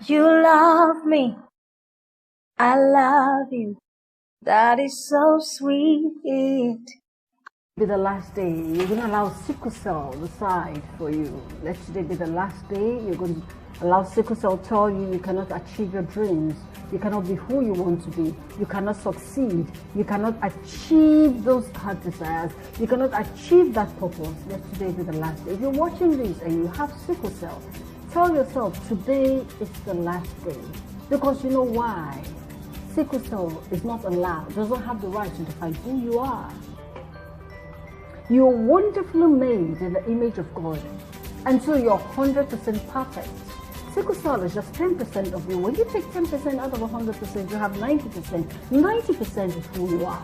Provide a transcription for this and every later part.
You love me, I love you. That is so sweet. Be the last day. You're going to allow sickle cell decide for you. Let today be the last day. You're going to allow sickle cell tell you cannot achieve your dreams. You cannot be who you want to be. You cannot succeed. You cannot achieve those heart desires. You cannot achieve that purpose. Let today be the last day. If you're watching this and you have sickle cell, tell yourself today is the last day. Because you know why? Sickle cell is not allowed, does not have the right to define who you are. You are wonderfully made in the image of God until you're 100% perfect. Sickle cell is just 10% of you. When you take 10% out of 100%, you have 90%. 90% is who you are.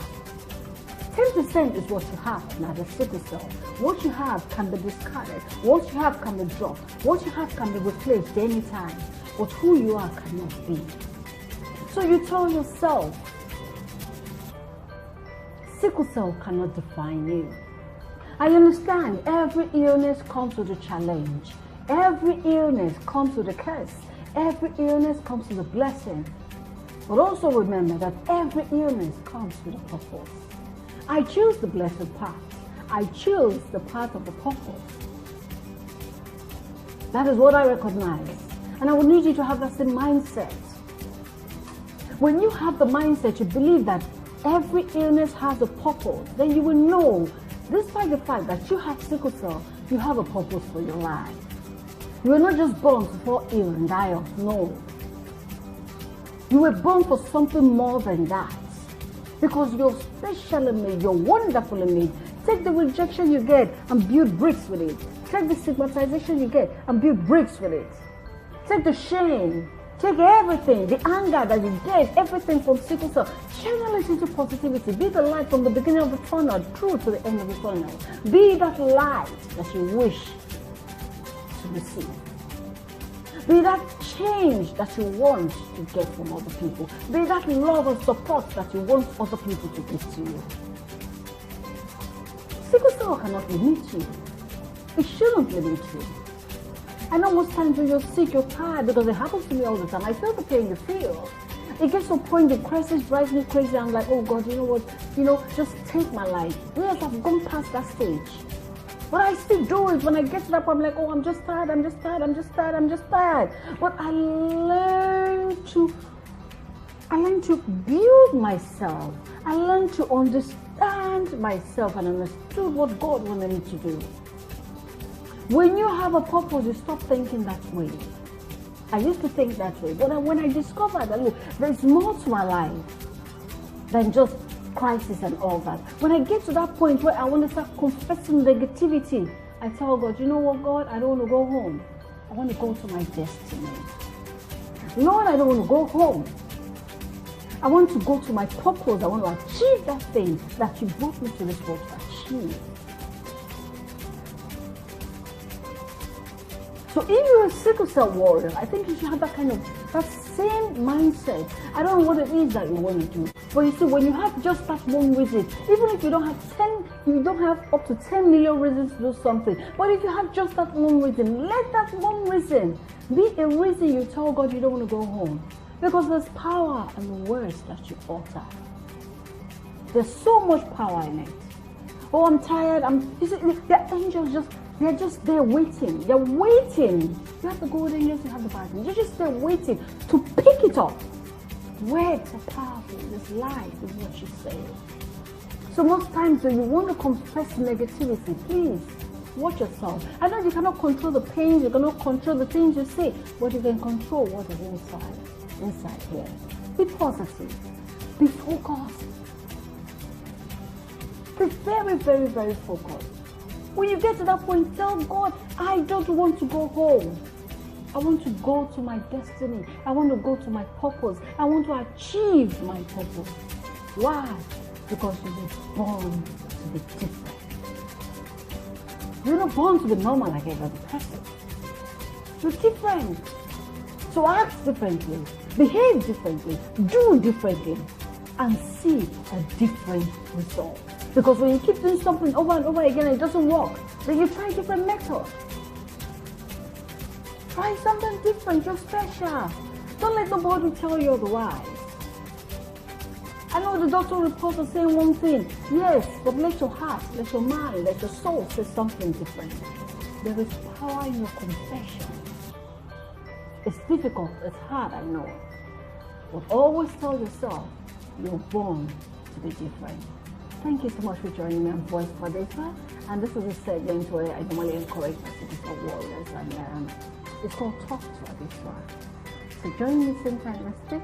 10% is what you have, not a sickle cell. What you have can be discarded. What you have can be dropped. What you have can be replaced anytime. But who you are cannot be. So you tell yourself, sickle cell cannot define you. I understand every illness comes with a challenge. Every illness comes with a curse. Every illness comes with a blessing. But also remember that every illness comes with a purpose. I choose the blessed path. I choose the path of the purpose. That is what I recognize. And I will need you to have that same mindset. When you have the mindset to believe that every illness has a purpose, then you will know, despite the fact that you have sickle cell, you have a purpose for your life. You were not just born to fall ill and die off. No. You were born for something more than that. Because you're specially made, you're wonderfully made. Take the rejection you get and build bricks with it. Take the stigmatization you get and build bricks with it. Take the shame. Take everything, the anger that you get, everything from sickle cell, channel it into positivity. Be the light from the beginning of the tunnel through to the end of the tunnel. Be that light that you wish to receive. Be that change that you want to get from other people. Be that love and support that you want other people to give to you. Sickle cell cannot limit you. It shouldn't limit you. I know most times when you're sick, you're tired, because it happens to me all the time. I feel the pain you feel. It gets to a point the crisis drives me crazy. I'm like, oh God, you know what? Just take my life. Yes, I've gone past that stage. But I still do it. When I get to that point, I'm like, oh, I'm just tired. But I learn to build myself. I learn to understand myself and understood what God wanted me to do. When you have a purpose, you stop thinking that way. I used to think that way, but when I discovered that, look, there's more to my life than just crisis and all that. When I get to that point where I want to start confessing negativity, I tell God, you know what, God, I don't want to go home. I want to go to my destiny. Lord, I don't want to go home. I want to go to my purpose. I want to achieve that thing that you brought me to this world to achieve. So if you're a sickle cell warrior, I think you should have that same mindset. I don't know what it is that you want to do. But you see, when you have just that one reason, even if you don't have up to 10 million reasons to do something, but if you have just that one reason, let that one reason be a reason you tell God you don't want to go home. Because there's power in the words that you utter. There's so much power in it. Oh, I'm tired. You see, the angels they're just there waiting. They're waiting. You have the good angels, you have the bad angels. They're just there waiting to pick it up. Words are powerful. This life is what you say. So most times when you want to confess negativity, please watch yourself. I know you cannot control the pain, you cannot control the things you say, but you can control what is inside here. Be positive. Be focused. Be very, very, very focused. When you get to that point, tell God, I don't want to go home. I want to go to my destiny. I want to go to my purpose. I want to achieve my purpose. Why? Because you were born to be different. You're not born to be normal like every other person. You're different. So act differently, behave differently, do differently, and see a different result. Because when you keep doing something over and over again and it doesn't work, then you try a different method. Try something different. You're special. Don't let nobody tell you otherwise. I know the doctor reports are saying one thing. Yes, but let your heart, let your mind, let your soul say something different. There is power in your confession. It's difficult, it's hard, I know. But always tell yourself, you're born to be different. Thank you so much for joining me on Voice for Data. And this is a segment where I normally encourage my citizen warriors, and it's called Talk to Adiswa. So join me same time next week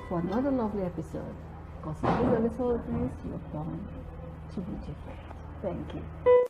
for another lovely episode. Because these are little things you're born to be different. Thank you.